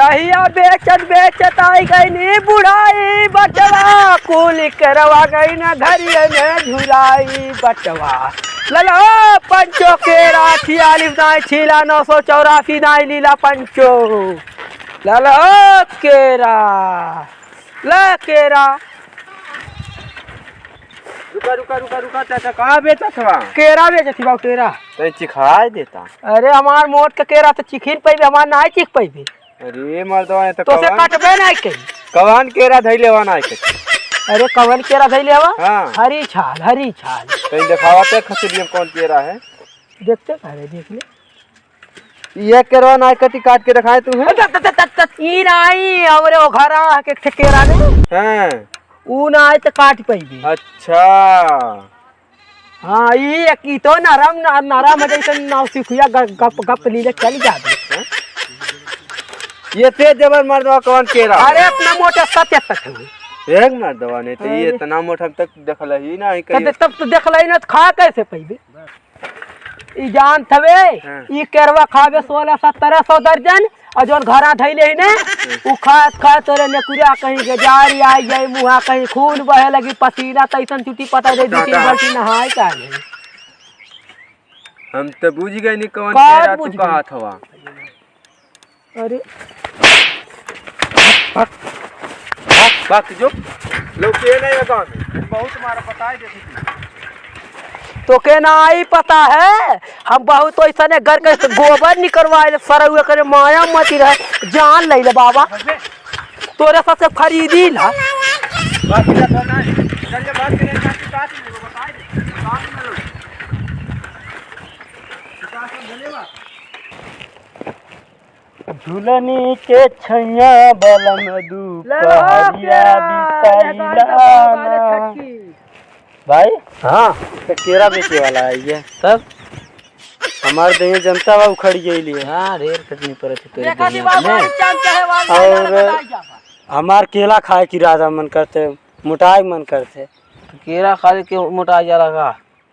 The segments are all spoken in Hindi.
रहिया बेचत बेचत आई गई नी बुढ़ाई बटवा कुल करवा गई न घरिया में झुलाई बटवा ललो पंचो केरा 46 नाई छीला 984 नाई लीला पंचो ललो केरा ल केरा रुका रुका रुका रुका चाचा कहाँ बेचा था केरा बेचती बाबू केरा तो चिखाई देता। अरे हमार मोट के केरा तो चिखिन पैबे हमार नहीं चिख पैबे। अरे मर्दवा तो से काटबे नहीं कहीं कवन केरा धैले वा नहीं के। अरे कवन केरा धैले हवा हाँ हरी छाल हरी छाल तो दिखावा ते खसुरी में कौन केरा है देखते अरे देख ले ये केरा नहीं कटी काट के रखाए तू है ई नहीं हमरे ओ घरा के केरा ने हैं ऊ नहीं तो काट पैबे। अच्छा हाँ ये की तो नरम नरम जैसे नाव सिखुया गप गप लीले चल जाबे। ये तेज जबर मर्दवा कौन केरा अरे अपना मोटा 77 है एक मर्दवा ने तो ये इतना मोटा तक देखल ही नहीं कहीं तब तो देखल न खा कैसे पैबे ई जान थवे ई केरवा खाबे 16-1700 दर्जन और जोन घरा धैले ही ने उ खा तोरे नेकुरा कहीं के जारी आई जाए मुहा कहीं खून बहे लगी पसीना तैसन चुटी पता दे 2-3 बाल्टी नहाए का नहीं। हम तो बुझ गए नहीं कौन केरा तू कहा थवा। अरे बाकी जो लोग के नहीं गांव में बहुत मारा बताए देती तो के ना आई पता है हम बहुत ऐसा ने घर के गोबर निकलवाए सरउए करे माया मती रहे जान ले ले बाबा तोरे सबसे खरीदी ला बाकी तो नहीं चलिए बात करें काटी काटी बताए दे काट में लो झुलनी के छैया बलम दुपहरिया बिताइला भाई हाँ तो केरा बेचे वाला है ये सब हमारे दही जनता बा उखड़ गई है। हाँ ढेर कटनी पड़े थे और हमार केला खाए की राजा मन करते मोटाई मन करते केरा खा के मोटा जा रहा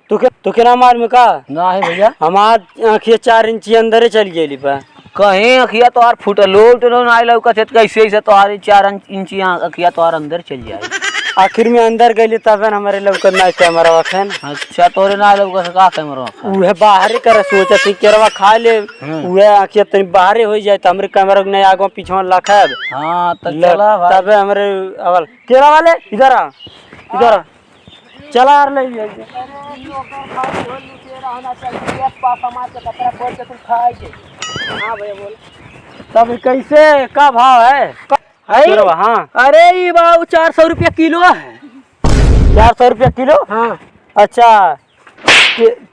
तो केना मार में का ना है भैया हमार आँखिया 4 इंची अंदर चल गई बा कहीं अखिया तो फूटल लोट आई लौकत है कैसे ऐसे तो 4 इंची अखिया तो अंदर चल जाए आखिर में अंदर गई तब हमारे लौकत ना कैमरा है ना। अच्छा तोरे ना लौकत का कैमरा उहे बाहर कर सोचा थी केरवा खा ले उहे आँखिया तनी बाहर हो जाए तो हमरे कैमरा नहीं आगो पीछे रखब। हाँ तो चला तब हमरे अवल केरा वाले इधर आ चला आ ले तब कैसे का भाव है हाँ अरे ये बाबू 400 रुपया किलो है 400 रुपया किलो। हाँ अच्छा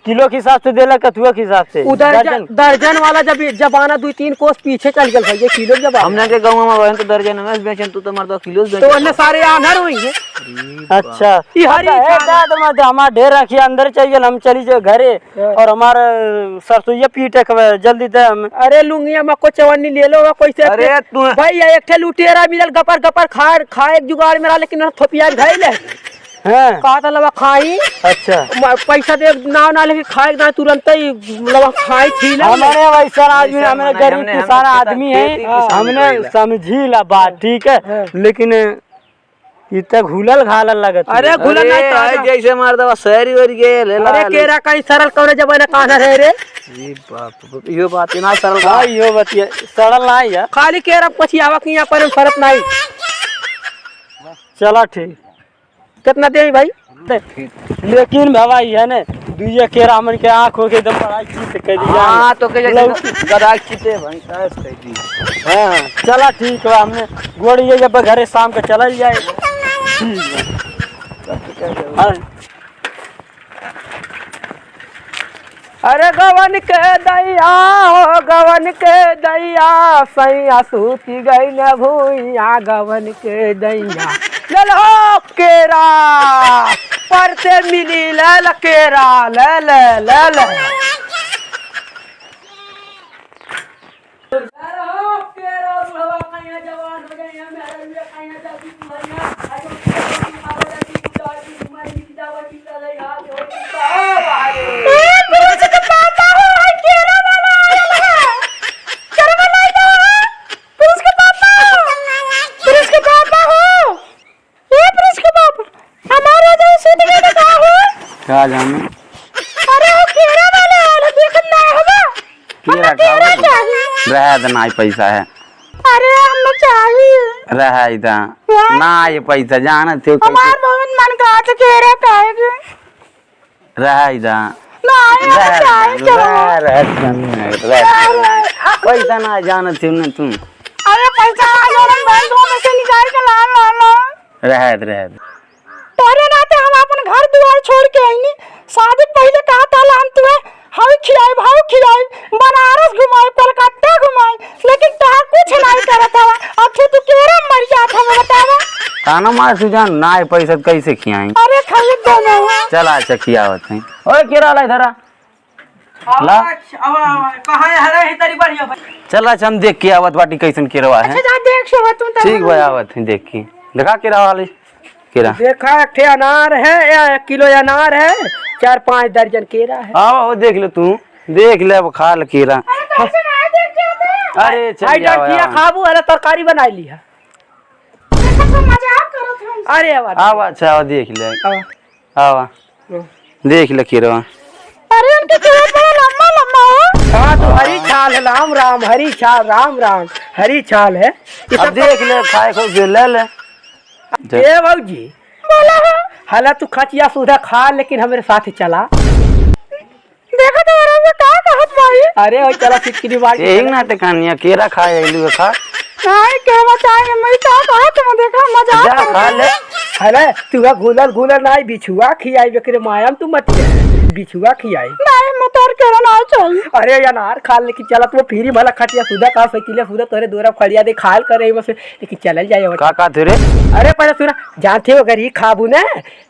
किलो के हिसाब से देला कथुआ के हिसाब से उधर दर्जन वाला जब आना 2-3 कोस पीछे चल गया ये किलो जब हमने के गांव में बहन तो दर्जन में बेचन तू तो मर्द किलो तो अन्य सारे आनर हुई है। अच्छा ये हरी हमारा ढेर रखिए अंदर चाहिए हम चली जाए घरे और हमारे सरसोईया पीटे जल्दी दे। अरे लुंगिया मको चवन्नी ले लो कैसे अरे तू भाई एक ठे लुटेरा मिलल गपर गपर खा एक जुगाड़ में लेकिन थोपिया धइल है कहा था लवा खाई। अच्छा पैसा दे नाव ना लेके खाए ना तुरंत ही लवा खाई थी ना हमारे वैसा आदमी हमारे गरीब किसान आदमी है हमने समझी ला बात ठीक है लेकिन इतना घुलल घालल लगत। अरे घुलल नहीं तो जैसे मार दवा शहरी और के ले ला अरे केरा कहीं सरल कौन जमाने कहां रहे रे ये बाप यो बात ना सरल हां यो बतिया सरल नहीं है खाली केरा पछियावा की यहां पर फर्क नहीं। चला ठीक कितना दे भाई लेकिन भाई है ना दुइया केरा हमन के आंख हो के एकदम बड़ा चीत कह दिया। हां तो के जैसे गदा चीते भाई कैस कह दी। हां चला ठीक है हमने गोड़ी ये जब घरे शाम के चल जाए। अरे गवन के दैया हो गवन के दैया सैया सूती गई न भूइया गवन के दैया ले लो केरा परते मिली ले केरा ले आज हम अरे वो केरा वाले आले देखत ना हवा केरा केरा का चाहिए। रह दे ना पैसा है अरे हमें चाहिए रह इदा ना ये पैसा जान थे हमार बहुत मन का तो केरा खाएगे रह इदा ना हमें चाहिए चलो पैसा ना जान थे न तुम अरे पैसा आ गया बैंक में से निकाल के ला ला ला रह दे तोरे नाते हम अपन घर द्वार छोड़ के आईनी शादी पहले कहा था हम तुम्हें हाउ खिलाई बनारस घुमाए कलकत्ता घुमाए लेकिन तहां कुछ नहीं करत हवा अब तू केरा मर जात हवा बतावा ताना मार सुजान ना ये पैसा कैसे खियाई अरे खरीद दो ना चला अच्छा खियावत है ओए केरा ला इधर ला कहां है रे तेरी बढ़िया भाई। चल अच्छा हम देख के आवत बाटी कैसन केरवा है अच्छा देख सो तुम तो ठीक भाई आवत है देख के देखा केरा वाली केरा देखा एक ठे अनार है या 1 किलो अनार है 4-5 दर्जन केरा है आओ वो देख ले तू देख ले अब खा ले केरा अरे चल आई जाओ डर किया खाबू अरे तरकारी बनाई ली है मजाक करत हूँ। अरे आवाज आवा अच्छा आवा देख ले आवा देख ले केरवा अरे उनके पेट बड़ा लंबा लंबा हो हाँ तो हरी छाल है राम राम हरी छाल राम राम हरी छाल है अब देख ले खाए खो जो ले ले ए बाबूजी बोला हाला तू खचिया सुधा खा लेकिन हमारे साथ ही चला देखा तो आराम से का कहत भाई अरे ओ चला सिक्की मार यही ना ते कहानिया केरा खाए लू खा नहीं कहवा चाहे मैं का कहत तुम देखा मजा जा खा ले अरे तू घुलल घुलल नहीं बिछुआ खियाई बेकरे मायाम तू मत बिछुआ खियाई नहीं मतर केरा ना चाहिए अरे अनार खा लेकिन चला तू फिरी भला खटिया सुधा का सकिले सुधा तोरे दोरा फड़िया दे खाल करे बस लेकिन चलल जाए का तेरे अरे पर सुना जानते हो अगर ये खाबू ना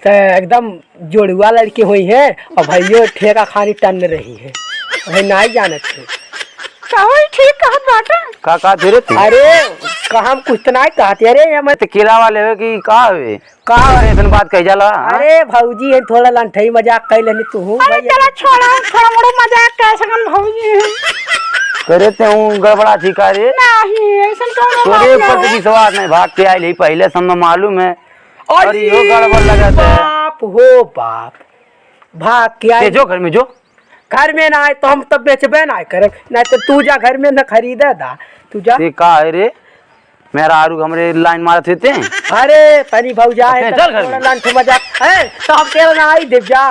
तो एकदम जोड़ुआ लड़की हुई है और भाइयों ठेका खानी टन रही है भाई नहीं जानत थे कहो ठीक कहत बाटा का तेरे तू अरे कहा कुछ तो नहीं कहते अरे ये मत ते केरा वाले हो कि का होवे का ऐसन बात कह जाला अरे भौजी है थोड़ा लंठई मजाक कर लेनी तू अरे चला छोड़ा थोड़ा मोड़ा मजाक कर सकन भौजी करे ते हूं गड़बड़ा थी का रे नहीं ऐसा तोरे ऊपर तो विश्वास नहीं भाग के आई पहले समय मालूम है और यो गड़बड़ लगा था बाप हो बाप भाग के आई जो घर में जो घर में ना आए तो हम तब बेचबे ना करे नहीं तो तू जा घर में न खरीदे दा तू जा ये का है रे मेरा आरू हमरे लाइन मारत थे अरे तनी भौजा है चल घर में। लंठ मजाक है तो हम तेरा ना आई देव जा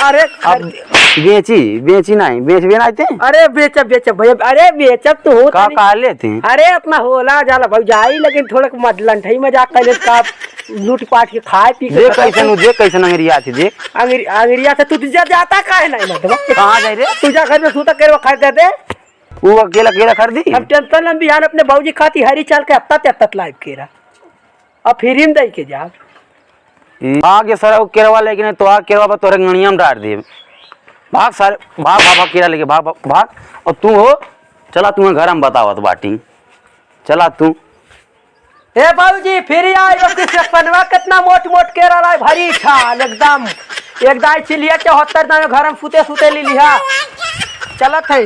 अरे अब बेची नहीं बेच भी नहीं थे अरे बेच भैया अरे बेचब तो हो का का लेते अरे अपना होला जाला भौजाई लेकिन थोड़ा लंठई मजाक कर ले का लूट पाट के खाए पी के देख कैसन अंगरिया थी देख अंगरिया से तू जाता काहे नहीं मतलब कहाँ जाए रे तुझा घर में सूता कर खरीद दे वो अकेला केला खरीदी हम टेंशन हम बिहान अपने बाबूजी खाती हरी चाल के हफ्ता तेहत्तर लाइव केरा अब फिर हिम दई के जा आगे सर केरवा लेकिन तो आ केरवा पर तोरे गणिया में डाल दे भाग सारे भाग भाग केरा लेके भाग भाग और तू हो चला तुम्हें घर हम बतावत बाटी चला तू ए बाबूजी फिर आई बस बनवा कितना मोट मोट केरा लाई भरी छाल एकदम एक दाई चिलिया 74 दाई घर में सुते सुते ली लिहा चलत है